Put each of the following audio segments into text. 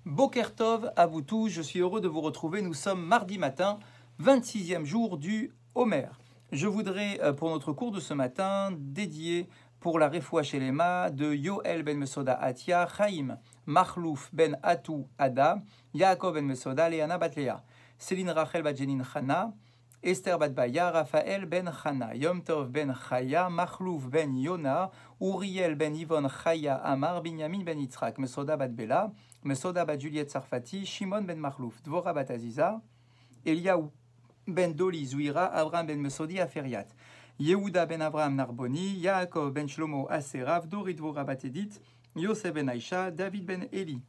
Boker Tov à vous tous, je suis heureux de vous retrouver. Nous sommes mardi matin, 26e jour du Homer. Je voudrais, pour notre cours de ce matin, dédier pour la Refoua Shelema de Yoel ben Mesoda Atia, Chaim Machlouf ben Atou Ada, Yaakov ben Mesoda, Leana Batlea, Céline Rachel Badjenin Chana, Esther bat Baya, Raphaël ben Chana, Yom Tov ben Chaya, Machlouf ben Yona, Uriel ben Yvon Chaya Amar, Binyamin ben Yitzhak, Mesoda bat Bela, Mesoda bat Juliette Sarfati, Shimon ben Machlouf, Dvora bat Aziza, Eliaou ben Doli Zouira, Abraham ben Mesodi Aferiat, Yehuda ben Abraham Narboni, Yaakov ben Shlomo Aserav, Dori Dvora bat Edith, Yosef ben Aisha, David ben Eli,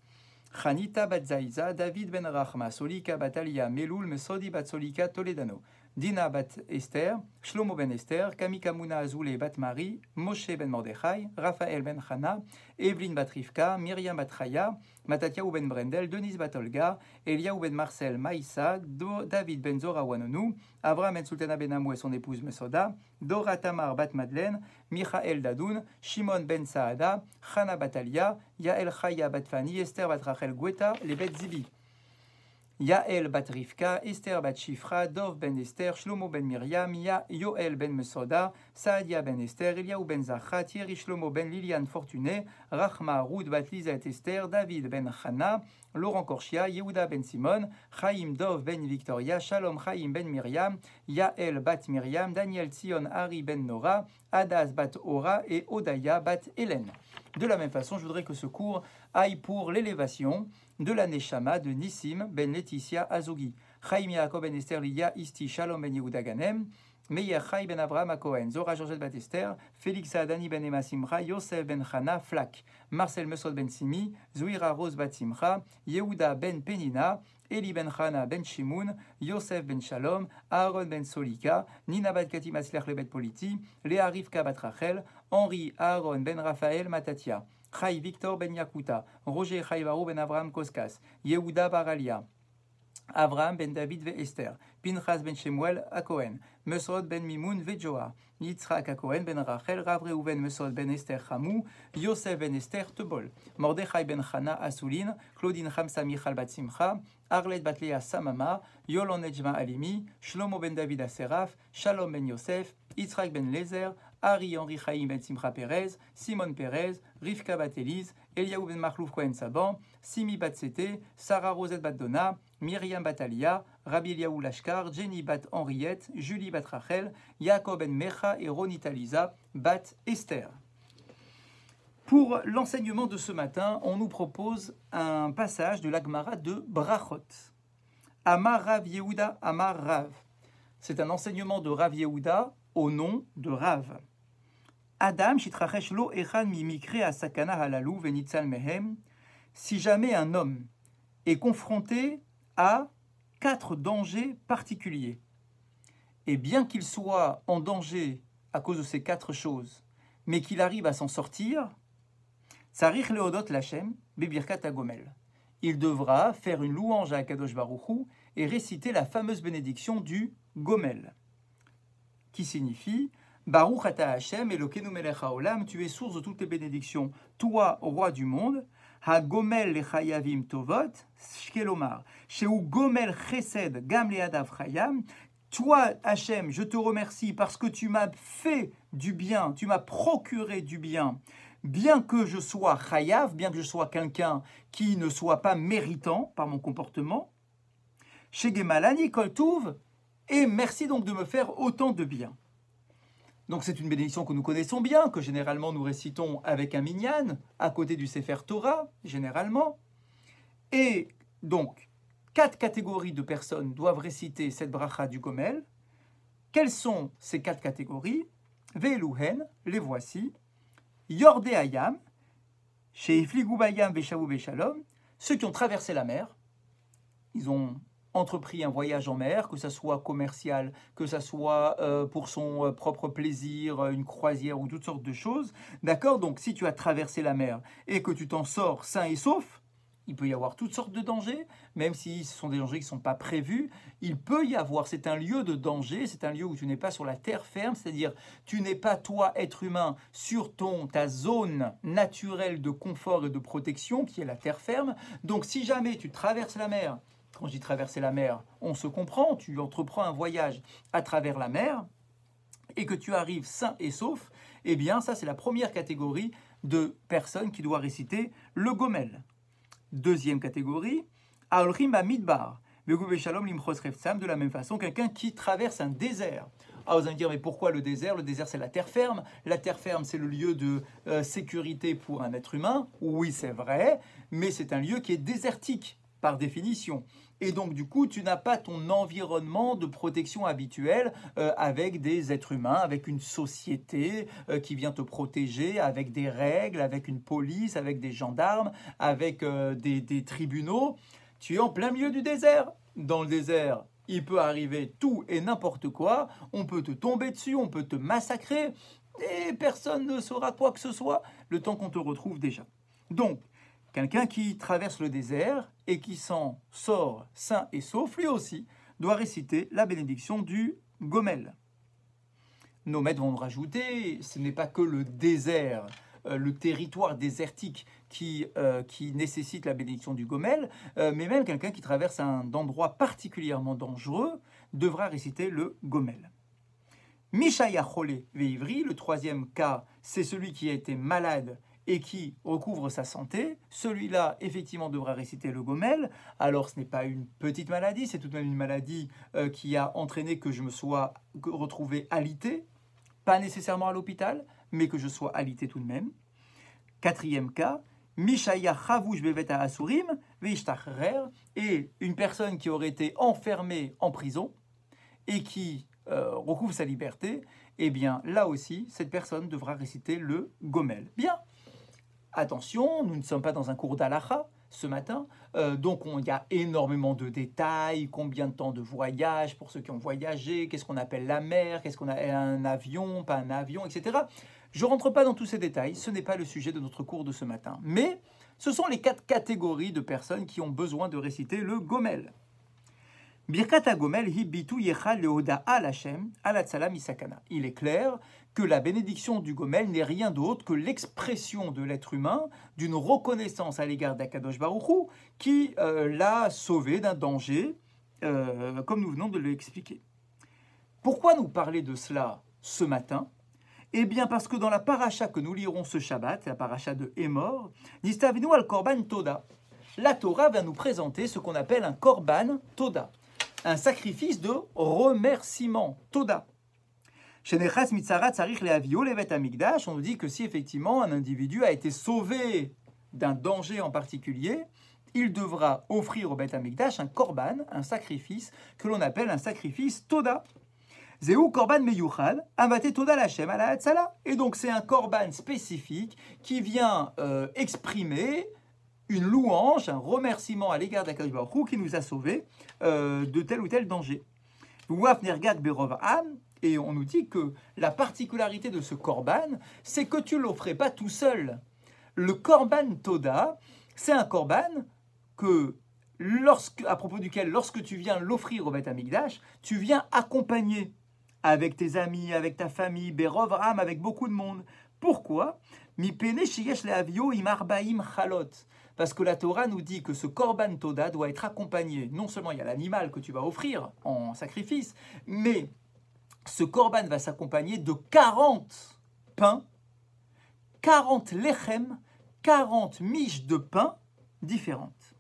Chanita bat Zaiza, David ben Rachma, Solika bat Alia, Melul, Mesodi bat Solika, Toledano, Dina bat Esther, Shlomo ben Esther, Kamikamuna Azoulé bat Marie, Moshe ben Mordechai, Raphaël ben Chana, Evelyn bat Rivka, Myriam bat Chaya, Matatiaou ben Brendel, Denise bat Olga, Eliaou ben Marcel Maïssa, David ben Zora Wanonou, Avraham ben Sultana ben Amou et son épouse Mesoda, Dora Tamar bat Madeleine, Michael Dadoun, Shimon ben Saada, Chana bat Alia, Yael Chaya bat Fani, Esther bat Rachel Gweta, les bet Zibi. Yael bat Rivka, Esther bat Shifra, Dov ben Esther, Shlomo ben Miriam, Yoel ben Mesoda, Saadia ben Esther, Eliaou ben Zachat, Thierry Shlomo ben Liliane Fortuné, Rachma, Ruth bat Lisa et Esther, David ben Chana, Laurent Korchia, Yehuda ben Simon, Chaim Dov ben Victoria, Shalom Chaim ben Miriam, Yael bat Miriam, Daniel Tzion Hari ben Nora, Adas bat Ora et Odaya bat Hélène. De la même façon, je voudrais que ce cours aille pour l'élévation de la Neshama de Nissim ben Laetitia Azogi, Chaim Yaakov ben Esther Lilia Isti Shalom ben Yehuda Ganem, Meir Chai ben Abraham Akohen, Zora Georgette bat Esther, Félix Adani ben Emma Simcha, Yosef ben Chana Flak, Marcel Mesod ben Simi, Zouira Rose bat Simcha, Yehuda ben Penina, Eli ben Chana ben Shimoun, Yosef ben Shalom, Aaron ben Solika, Nina bat Katim Aslech le bet Politi, Léa Rivka bat Rachel, Henri Aaron ben Raphaël Matatia, Chai Victor ben Yakuta, Roger Chai Barou ben Abraham Koskas, Yehuda Baralia, Avraham ben David ve Esther, Pinchas ben Shemuel a Cohen, Mesod ben Mimoun ve Joa, Yitzhak a Cohen ben Rachel, Rav Reuven Mesod ben Esther Hamou, Yosef ben Esther Tebol, Mordechai ben Chana Asoulin, Claudine Hamsa Michal bat Simcha, Arlet bat Lea Samama, Yolon Ejma Alimi, Shlomo ben David Aseraf, Shalom ben Yosef, Yitzhak ben Lezer, Ari Henri Chaim ben Simcha Perez, Simon Perez, Rivka bat Elise, Eliaou ben Machlouf Cohen Saban, Simi bat Sete, Sarah Rosette bat Donna, Myriam bat Alia, Rabbi Eliaou Lashkar, Jenny bat Henriette, Julie bat Rachel, Yaakov ben Mecha et Ronita Lisa bat Esther. Pour l'enseignement de ce matin, on nous propose un passage de l'Agmara de Brachot. Amar Rav Yehuda, Amar Rav. C'est un enseignement de Rav Yehuda au nom de Rav. Adam shitrachesh lo echan mi mikre asakana halalou venitzal mehem. Si jamais un homme est confronté à 4 dangers particuliers, et bien qu'il soit en danger à cause de ces 4 choses, mais qu'il arrive à s'en sortir, Tsarich leodot lachem bebirkat agomel. Il devra faire une louange à Akadosh Baruch Hu et réciter la fameuse bénédiction du Gomel, qui signifie Baruch ata Hashem Elokeinu melech haolam, tu es source de toutes les bénédictions, toi, roi du monde, ha Gomel lechayavim tovot, shkelomar, sheu Gomel chesed gam leadav chayam, toi, Hashem, je te remercie parce que tu m'as fait du bien, tu m'as procuré du bien, bien que je sois chayav, bien que je sois quelqu'un qui ne soit pas méritant par mon comportement, shegemalani kol tuv, et merci donc de me faire autant de bien. Donc c'est une bénédiction que nous connaissons bien, que généralement nous récitons avec un minyan, à côté du Sefer Torah, généralement. Et donc, 4 catégories de personnes doivent réciter cette bracha du Gomel. Quelles sont ces 4 catégories? Ve'eluhen, les voici. Yordé Hayam, Sheifligu Bayam Veshavu Beshalom, ceux qui ont traversé la mer, ils ont entrepris un voyage en mer, que ce soit commercial, que ce soit pour son propre plaisir, une croisière ou toutes sortes de choses. D'accord? Donc si tu as traversé la mer et que tu t'en sors sain et sauf, il peut y avoir toutes sortes de dangers, même si ce sont des dangers qui ne sont pas prévus. Il peut y avoir, c'est un lieu de danger, c'est un lieu où tu n'es pas sur la terre ferme, c'est-à-dire tu n'es pas, toi, être humain, sur ta zone naturelle de confort et de protection, qui est la terre ferme. Donc si jamais tu traverses la mer, quand je dis traverser la mer, on se comprend, tu entreprends un voyage à travers la mer, et que tu arrives sain et sauf, eh bien ça c'est la première catégorie de personnes qui doivent réciter le Gomel. Deuxième catégorie, Aolrim Bamidbar, de la même façon, quelqu'un qui traverse un désert. Ah, vous allez me dire, mais pourquoi le désert? Le désert, c'est la terre ferme. La terre ferme, c'est le lieu de sécurité pour un être humain. Oui, c'est vrai, mais c'est un lieu qui est désertique, par définition. Et donc, du coup, tu n'as pas ton environnement de protection habituel avec des êtres humains, avec une société qui vient te protéger, avec des règles, avec une police, avec des gendarmes, avec des tribunaux. Tu es en plein milieu du désert. Dans le désert, il peut arriver tout et n'importe quoi. On peut te tomber dessus, on peut te massacrer et personne ne saura quoi que ce soit le temps qu'on te retrouve déjà. Donc, quelqu'un qui traverse le désert et qui s'en sort sain et sauf, lui aussi, doit réciter la bénédiction du Gomel. Nos maîtres vont rajouter, ce n'est pas que le désert, le territoire désertique qui nécessite la bénédiction du Gomel, mais même quelqu'un qui traverse un endroit particulièrement dangereux devra réciter le Gomel. Mishaya Cholé Veivri, le troisième cas, c'est celui qui a été malade et qui recouvre sa santé. Celui-là, effectivement, devra réciter le Gomel. Alors, ce n'est pas une petite maladie, c'est tout de même une maladie qui a entraîné que je me sois retrouvé alité, pas nécessairement à l'hôpital, mais que je sois alité tout de même. Quatrième cas, Mishaya Chavouj Beveta Asurim Veishtachrer, et une personne qui aurait été enfermée en prison et qui recouvre sa liberté, eh bien, là aussi, cette personne devra réciter le Gomel. Bien. Attention, nous ne sommes pas dans un cours d'Halacha ce matin, donc il y a énormément de détails, combien de temps de voyage pour ceux qui ont voyagé, qu'est-ce qu'on appelle la mer, qu'est-ce qu'on a un avion, pas un avion, etc. Je ne rentre pas dans tous ces détails, ce n'est pas le sujet de notre cours de ce matin. Mais ce sont les 4 catégories de personnes qui ont besoin de réciter le Gomel. Birkat HaGomel hi bitu yechal lehoda al Hashem al hatzalah misakana. Il est clair que la bénédiction du Gomel n'est rien d'autre que l'expression de l'être humain d'une reconnaissance à l'égard d'Akadosh Baruch Hu qui l'a sauvé d'un danger, comme nous venons de l'expliquer. Pourquoi nous parler de cela ce matin? Eh bien parce que dans la paracha que nous lirons ce Shabbat, la paracha de Emor, Nistavinu al Korban Toda, la Torah va nous présenter ce qu'on appelle un Korban Toda, un sacrifice de remerciement, Toda. On nous dit que si effectivement un individu a été sauvé d'un danger en particulier, il devra offrir au Beth Amikdash un korban, un sacrifice que l'on appelle un sacrifice Toda. Zéou korban meyuchal, amate Toda lachem ala hatzala. Et donc c'est un korban spécifique qui vient exprimer une louange, un remerciement à l'égard d'Akadosh Baruch Hu qui nous a sauvés de tel ou tel danger. Et on nous dit que la particularité de ce korban, c'est que tu ne l'offrais pas tout seul. Le korban Toda, c'est un korban que, à propos duquel, lorsque tu viens l'offrir au Beth Amikdash, tu viens accompagner avec tes amis, avec ta famille, Berov Ram, avec beaucoup de monde. Pourquoi? Parce que la Torah nous dit que ce korban Toda doit être accompagné. Non seulement il y a l'animal que tu vas offrir en sacrifice, mais ce korban va s'accompagner de 40 pains, 40 lechem, 40 miches de pain différentes.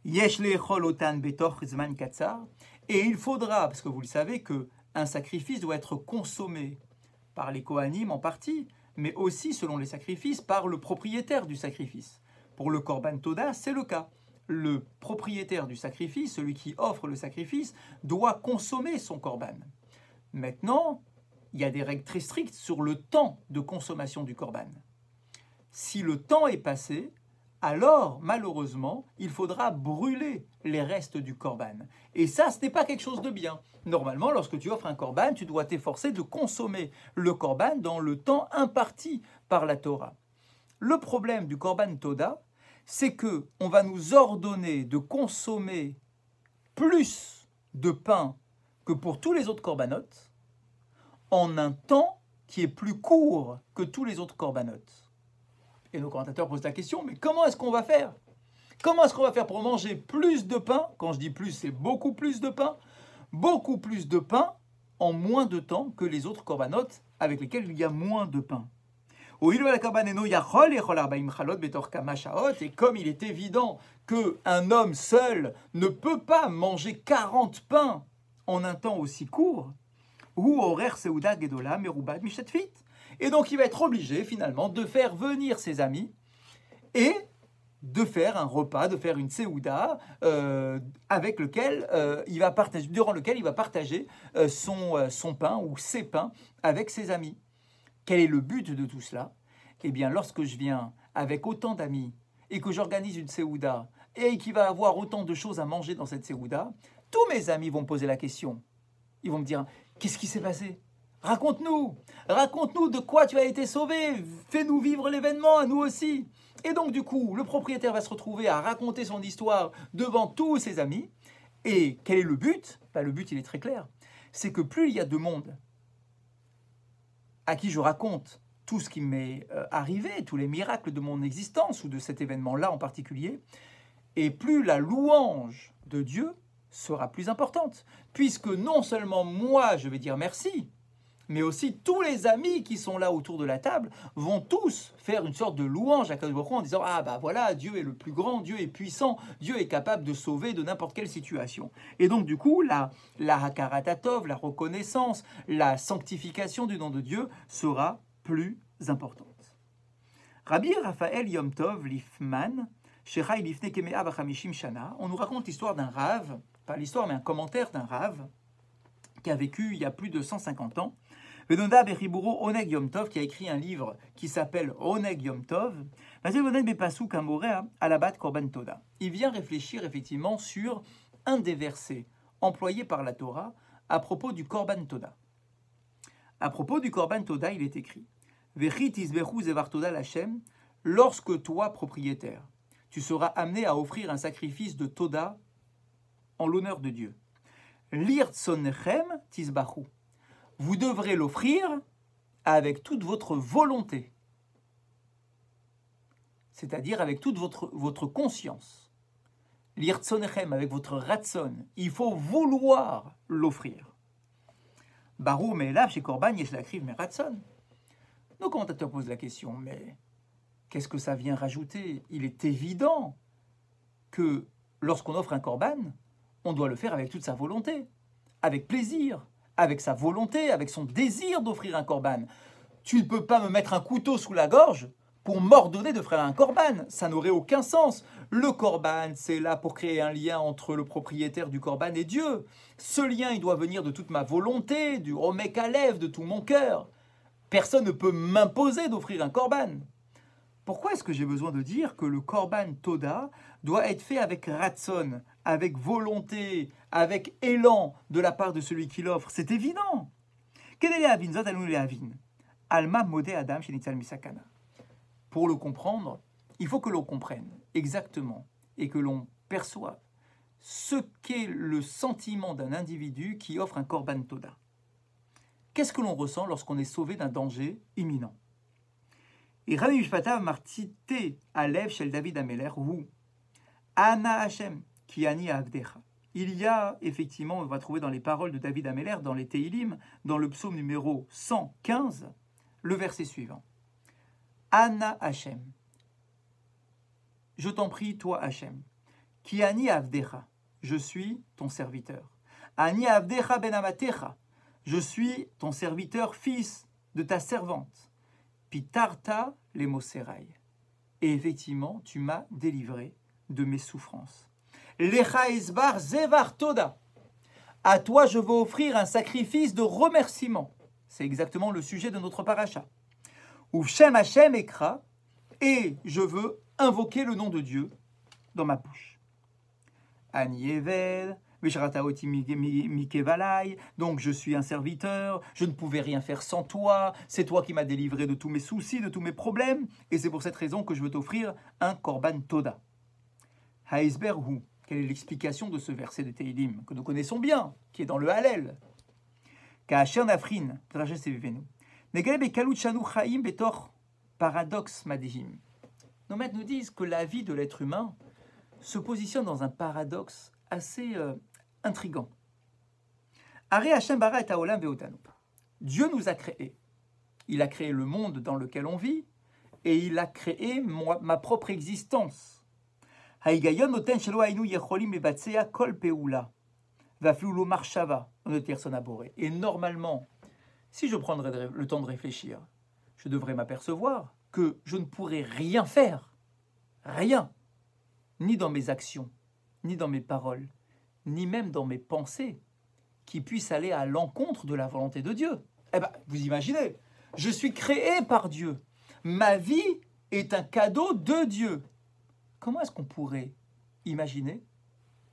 Yesh lechol otan betoch zman katzar. Et il faudra, parce que vous le savez, qu'un sacrifice doit être consommé par les Kohanim en partie, mais aussi, selon les sacrifices, par le propriétaire du sacrifice. Pour le Korban Toda, c'est le cas. Le propriétaire du sacrifice, celui qui offre le sacrifice, doit consommer son Korban. Maintenant, il y a des règles très strictes sur le temps de consommation du Korban. Si le temps est passé, alors, malheureusement, il faudra brûler les restes du Korban. Et ça, ce n'est pas quelque chose de bien. Normalement, lorsque tu offres un Korban, tu dois t'efforcer de consommer le Korban dans le temps imparti par la Torah. Le problème du Korban Toda, c'est que on va nous ordonner de consommer plus de pain que pour tous les autres corbanotes en un temps qui est plus court que tous les autres corbanotes. Et nos commentateurs posent la question, mais comment est-ce qu'on va faire? Comment est-ce qu'on va faire pour manger plus de pain? Quand je dis plus, c'est beaucoup plus de pain. Beaucoup plus de pain en moins de temps que les autres corbanotes avec lesquels il y a moins de pain. Et comme il est évident qu'un homme seul ne peut pas manger 40 pains en un temps aussi court, et donc il va être obligé finalement de faire venir ses amis et de faire un repas, de faire une séouda avec lequel il va partager, durant lequel il va partager son pain ou ses pains avec ses amis. Quel est le but de tout cela? Eh bien, lorsque je viens avec autant d'amis et que j'organise une séouda et qu'il va avoir autant de choses à manger dans cette séouda, tous mes amis vont me poser la question. Ils vont me dire, qu'est-ce qui s'est passé? Raconte-nous de quoi tu as été sauvé, fais-nous vivre l'événement à nous aussi. Et donc du coup, le propriétaire va se retrouver à raconter son histoire devant tous ses amis. Et quel est le but? Le but, il est très clair. C'est que plus il y a de monde à qui je raconte tout ce qui m'est arrivé, tous les miracles de mon existence ou de cet événement-là en particulier, et plus la louange de Dieu sera plus importante. Puisque non seulement moi, je vais dire merci, mais aussi tous les amis qui sont là autour de la table vont tous faire une sorte de louange à Kadosh Baruch Hu en disant « Ah bah voilà, Dieu est le plus grand, Dieu est puissant, Dieu est capable de sauver de n'importe quelle situation. » Et donc du coup, la Hakarat-Hatov, la reconnaissance, la sanctification du nom de Dieu sera plus importante. Rabbi Raphaël Yom Tov Lifman, Shechai Lifne Kemea Bachamishim Shana, on nous raconte l'histoire d'un Rav, pas l'histoire mais un commentaire d'un Rav, qui a vécu il y a plus de 150 ans, Venonda Beriburo Oneg Yom Tov, qui a écrit un livre qui s'appelle Oneg Yom Tov, il vient réfléchir effectivement sur un des versets employés par la Torah à propos du Korban Toda. À propos du Korban Toda, il est écrit lorsque toi, propriétaire, tu seras amené à offrir un sacrifice de Toda en l'honneur de Dieu. L'irtsonechem tisbachu. Vous devrez l'offrir avec toute votre volonté, c'est-à-dire avec toute votre conscience. L'irtsonechem, avec votre ratson, il faut vouloir l'offrir. Barou me'elav chez Korban yesh lakriv me ratson. Nos commentateurs posent la question, mais qu'est-ce que ça vient rajouter? Il est évident que lorsqu'on offre un Korban, on doit le faire avec toute sa volonté, avec plaisir, avec sa volonté, avec son désir d'offrir un Korban. Tu ne peux pas me mettre un couteau sous la gorge pour m'ordonner de faire un Korban. Ça n'aurait aucun sens. Le Korban, c'est là pour créer un lien entre le propriétaire du Korban et Dieu. Ce lien, il doit venir de toute ma volonté, du Omek Alev, de tout mon cœur. Personne ne peut m'imposer d'offrir un Korban. Pourquoi est-ce que j'ai besoin de dire que le Korban Toda doit être fait avec ratson, avec volonté, avec élan de la part de celui qui l'offre? C'est évident. Pour le comprendre, il faut que l'on comprenne exactement et que l'on perçoive ce qu'est le sentiment d'un individu qui offre un Korban Toda. Qu'est-ce que l'on ressent lorsqu'on est sauvé d'un danger imminent? Et Rabbi Mishpatav martite alev shel David Ameler ou Ana Hashem ki ani avdecha. Il y a effectivement, on va trouver dans les paroles de David Ameler, dans les Teilim, dans le psaume numéro 115, le verset suivant. Ana Hashem. Je t'en prie, toi Hashem. Ki ani avdecha. Je suis ton serviteur. Ani avdecha ben amatecha. Je suis ton serviteur, fils de ta servante. Pitarta les moserai. Et effectivement, tu m'as délivré de mes souffrances. Lecha esbar zevar toda. À toi, je veux offrir un sacrifice de remerciement. C'est exactement le sujet de notre paracha. Ou Shem Hashem ekra. Et je veux invoquer le nom de Dieu dans ma bouche. Ani eved Veshrataoti mikevalai, donc je suis un serviteur, je ne pouvais rien faire sans toi, c'est toi qui m'as délivré de tous mes soucis, de tous mes problèmes, et c'est pour cette raison que je veux t'offrir un korban toda. Haïsberhu, quelle est l'explication de ce verset de Teilim, que nous connaissons bien, qui est dans le Hallel? Ka'asher nafrin, drache sevivenu, negele bekalut shanu chaim betor paradoxe madihim. Nos maîtres nous disent que la vie de l'être humain se positionne dans un paradoxe assez intrigant. Are Hashem bara et haolam ve'otanu. Dieu nous a créés. Il a créé le monde dans lequel on vit et il a créé ma propre existence. Haïgayon noten shelo hainu yecholim lebatzea kol peula va'aflu lo marshava onotir aboré. Et normalement, si je prendrais le temps de réfléchir, je devrais m'apercevoir que je ne pourrais rien faire, rien, ni dans mes actions, ni dans mes paroles, ni même dans mes pensées, qui puissent aller à l'encontre de la volonté de Dieu. Eh bien, vous imaginez, je suis créé par Dieu. Ma vie est un cadeau de Dieu. Comment est-ce qu'on pourrait imaginer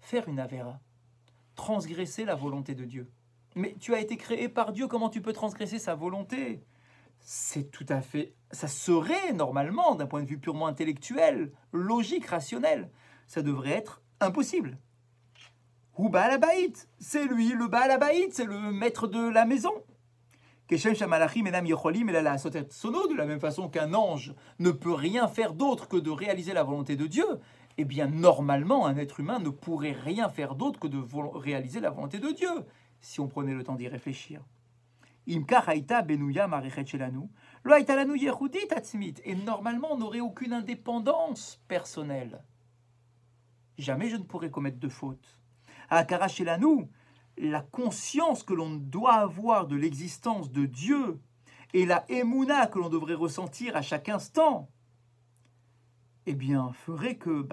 faire une avéra, transgresser la volonté de Dieu? Mais tu as été créé par Dieu, comment tu peux transgresser sa volonté? C'est tout à fait... Ça serait normalement, d'un point de vue purement intellectuel, logique, rationnel, ça devrait être impossible. Ou Baal Habayit, c'est lui le Baal Habayit, c'est le maître de la maison. De la même façon qu'un ange ne peut rien faire d'autre que de réaliser la volonté de Dieu, eh bien normalement un être humain ne pourrait rien faire d'autre que de réaliser la volonté de Dieu, si on prenait le temps d'y réfléchir. Et normalement on n'aurait aucune indépendance personnelle. Jamais je ne pourrais commettre de faute. La conscience que l'on doit avoir de l'existence de Dieu et la émouna que l'on devrait ressentir à chaque instant, eh bien, ferait que,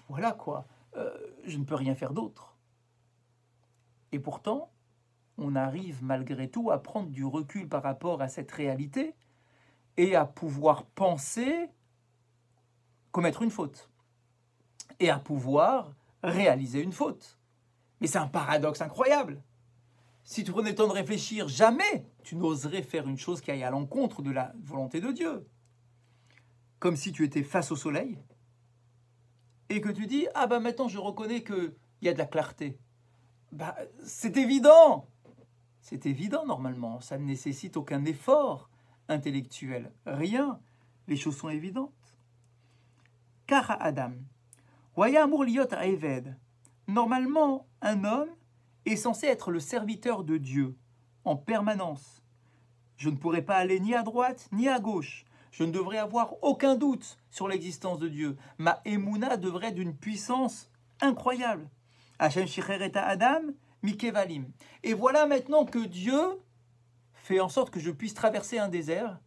voilà quoi, je ne peux rien faire d'autre. Et pourtant, on arrive malgré tout à prendre du recul par rapport à cette réalité et à pouvoir penser commettre une faute et à pouvoir réaliser une faute. Mais c'est un paradoxe incroyable. Si tu prenais le temps de réfléchir, jamais tu n'oserais faire une chose qui aille à l'encontre de la volonté de Dieu. Comme si tu étais face au soleil et que tu dis « Ah ben maintenant je reconnais qu'il y a de la clarté. » C'est évident. C'est évident normalement. Ça ne nécessite aucun effort intellectuel. Rien. Les choses sont évidentes. Car Adam, Waya Amur Liot Eved. Normalement, un homme est censé être le serviteur de Dieu en permanence. Je ne pourrais pas aller ni à droite ni à gauche. Je ne devrais avoir aucun doute sur l'existence de Dieu. Ma émouna devrait être d'une puissance incroyable. Hashem Shichereta Adam Mikevalim. Et voilà maintenant que Dieu fait en sorte que je puisse traverser un désert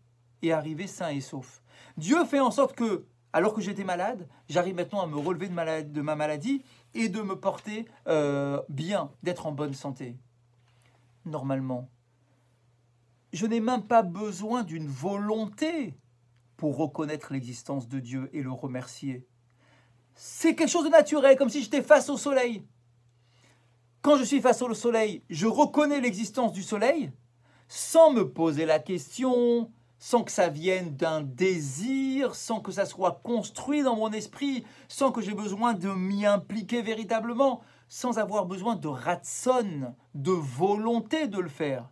et arriver sain et sauf. Dieu fait en sorte que, alors que j'étais malade, j'arrive maintenant à me relever de ma maladie et de me porter bien, d'être en bonne santé. Normalement, je n'ai même pas besoin d'une volonté pour reconnaître l'existence de Dieu et le remercier. C'est quelque chose de naturel, comme si j'étais face au soleil. Quand je suis face au soleil, je reconnais l'existence du soleil sans me poser la question, sans que ça vienne d'un désir, sans que ça soit construit dans mon esprit, sans que j'ai besoin de m'y impliquer véritablement, sans avoir besoin de ratson, de volonté de le faire,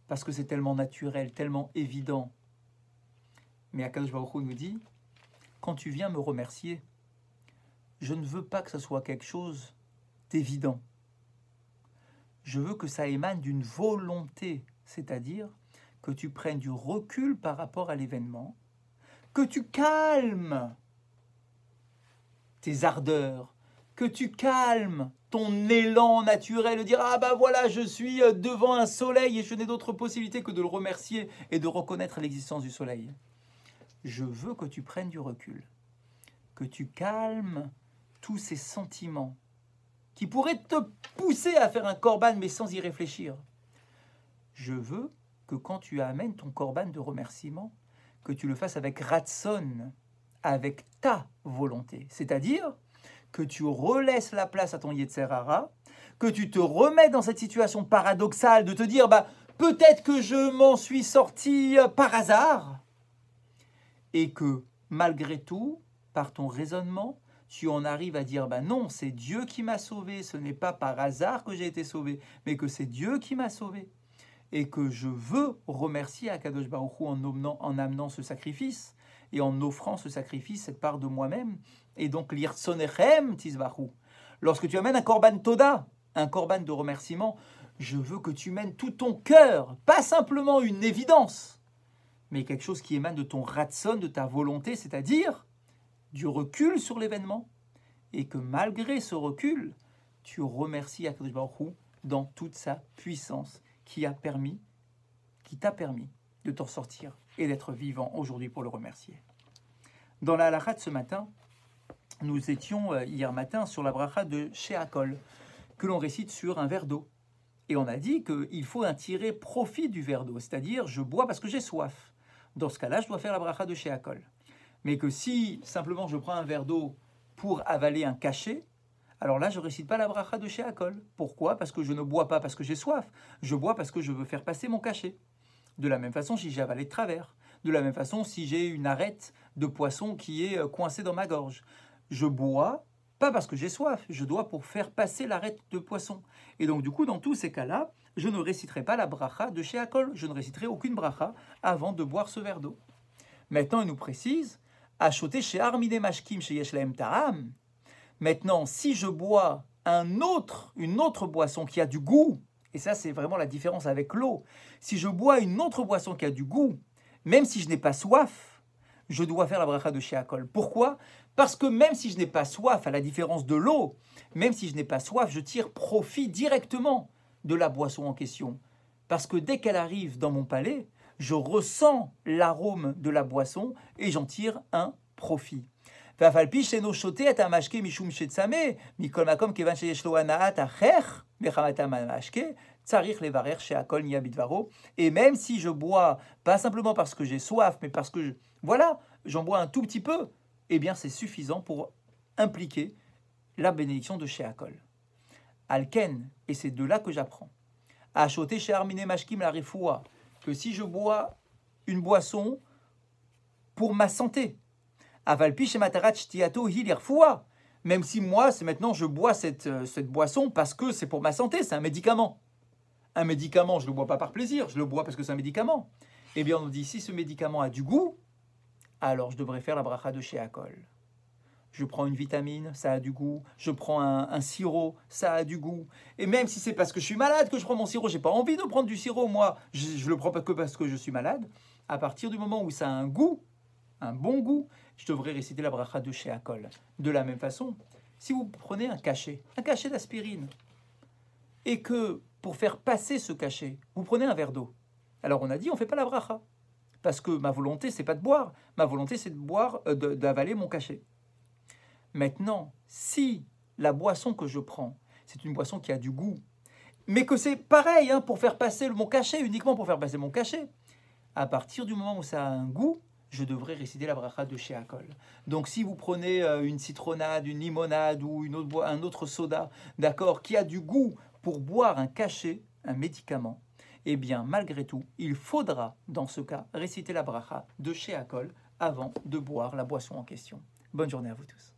parce que c'est tellement naturel, tellement évident. Mais Akadosh Baruch Hu nous dit, quand tu viens me remercier, je ne veux pas que ce soit quelque chose d'évident. Je veux que ça émane d'une volonté, c'est-à-dire que tu prennes du recul par rapport à l'événement, que tu calmes tes ardeurs, que tu calmes ton élan naturel de dire « Ah ben voilà, je suis devant un soleil et je n'ai d'autre possibilité que de le remercier et de reconnaître l'existence du soleil. » Je veux que tu prennes du recul, que tu calmes tous ces sentiments qui pourraient te pousser à faire un korban mais sans y réfléchir. Je veux que quand tu amènes ton korban de remerciement, que tu le fasses avec ratson, avec ta volonté. C'est-à-dire que tu relaisses la place à ton Yetzer Hara, que tu te remets dans cette situation paradoxale de te dire bah, peut-être que je m'en suis sorti par hasard, et que malgré tout, par ton raisonnement, tu en arrives à dire bah non, c'est Dieu qui m'a sauvé, ce n'est pas par hasard que j'ai été sauvé, mais que c'est Dieu qui m'a sauvé. Et que je veux remercier Akadosh Baruch Hu en amenant ce sacrifice et en offrant ce sacrifice, cette part de moi-même. Et donc, l'Irsonechem Tizbahu. Lorsque tu amènes un korban toda, un korban de remerciement, je veux que tu mènes tout ton cœur, pas simplement une évidence, mais quelque chose qui émane de ton ratson, de ta volonté, c'est-à-dire du recul sur l'événement, et que malgré ce recul, tu remercies Akadosh Baruch Hu dans toute sa puissance qui t'a permis de t'en sortir et d'être vivant aujourd'hui pour le remercier. Dans la halakha de ce matin, nous étions hier matin sur la bracha de Sheakol, que l'on récite sur un verre d'eau. Et on a dit qu'il faut en tirer profit du verre d'eau, c'est-à-dire je bois parce que j'ai soif. Dans ce cas-là, je dois faire la bracha de Sheakol. Mais que si simplement je prends un verre d'eau pour avaler un cachet, alors là, je ne récite pas la bracha de Sheakol. Pourquoi? Parce que je ne bois pas parce que j'ai soif. Je bois parce que je veux faire passer mon cachet. De la même façon, si j'ai avalé de travers. De la même façon, si j'ai une arête de poisson qui est coincée dans ma gorge. Je bois pas parce que j'ai soif. Je dois pour faire passer l'arête de poisson. Et donc, du coup, dans tous ces cas-là, je ne réciterai pas la bracha de Sheakol. Je ne réciterai aucune bracha avant de boire ce verre d'eau. Maintenant, il nous précise Achoté chez Armide Mashkim chez Yeshlaem Ta'am. Maintenant, si je bois une autre boisson qui a du goût, et ça c'est vraiment la différence avec l'eau, si je bois une autre boisson qui a du goût, même si je n'ai pas soif, je dois faire la bracha de Sheakol. Pourquoi? Parce que même si je n'ai pas soif, à la différence de l'eau, même si je n'ai pas soif, je tire profit directement de la boisson en question. Parce que dès qu'elle arrive dans mon palais, je ressens l'arôme de la boisson et j'en tire un profit. Et même si je bois, pas simplement parce que j'ai soif, mais parce que, j'en bois un tout petit peu, eh bien c'est suffisant pour impliquer la bénédiction de Sheakol. Alken, et c'est de là que j'apprends, Achoté chez Armine Mashkim la Refoua, que si je bois une boisson pour ma santé, même si moi, c'est maintenant, je bois cette boisson parce que c'est pour ma santé, c'est un médicament. Un médicament, je ne le bois pas par plaisir, je le bois parce que c'est un médicament. Eh bien, on dit, si ce médicament a du goût, alors je devrais faire la bracha de Sheakol. Je prends une vitamine, ça a du goût. Je prends un sirop, ça a du goût. Et même si c'est parce que je suis malade que je prends mon sirop, je n'ai pas envie de prendre du sirop, moi, je le prends que parce que je suis malade. À partir du moment où ça a un goût, un bon goût, je devrais réciter la bracha de Sheakol. De la même façon, si vous prenez un cachet d'aspirine, et que pour faire passer ce cachet, vous prenez un verre d'eau, alors on a dit on ne fait pas la bracha, parce que ma volonté c'est pas de boire, ma volonté c'est de boire, d'avaler mon cachet. Maintenant, si la boisson que je prends, c'est une boisson qui a du goût, mais que c'est pareil pour faire passer mon cachet, uniquement pour faire passer mon cachet, à partir du moment où ça a un goût, je devrais réciter la bracha de Sheakol. Donc si vous prenez une citronnade, une limonade ou un autre soda, d'accord, qui a du goût pour boire un cachet, un médicament, eh bien malgré tout, il faudra dans ce cas réciter la bracha de Sheakol avant de boire la boisson en question. Bonne journée à vous tous.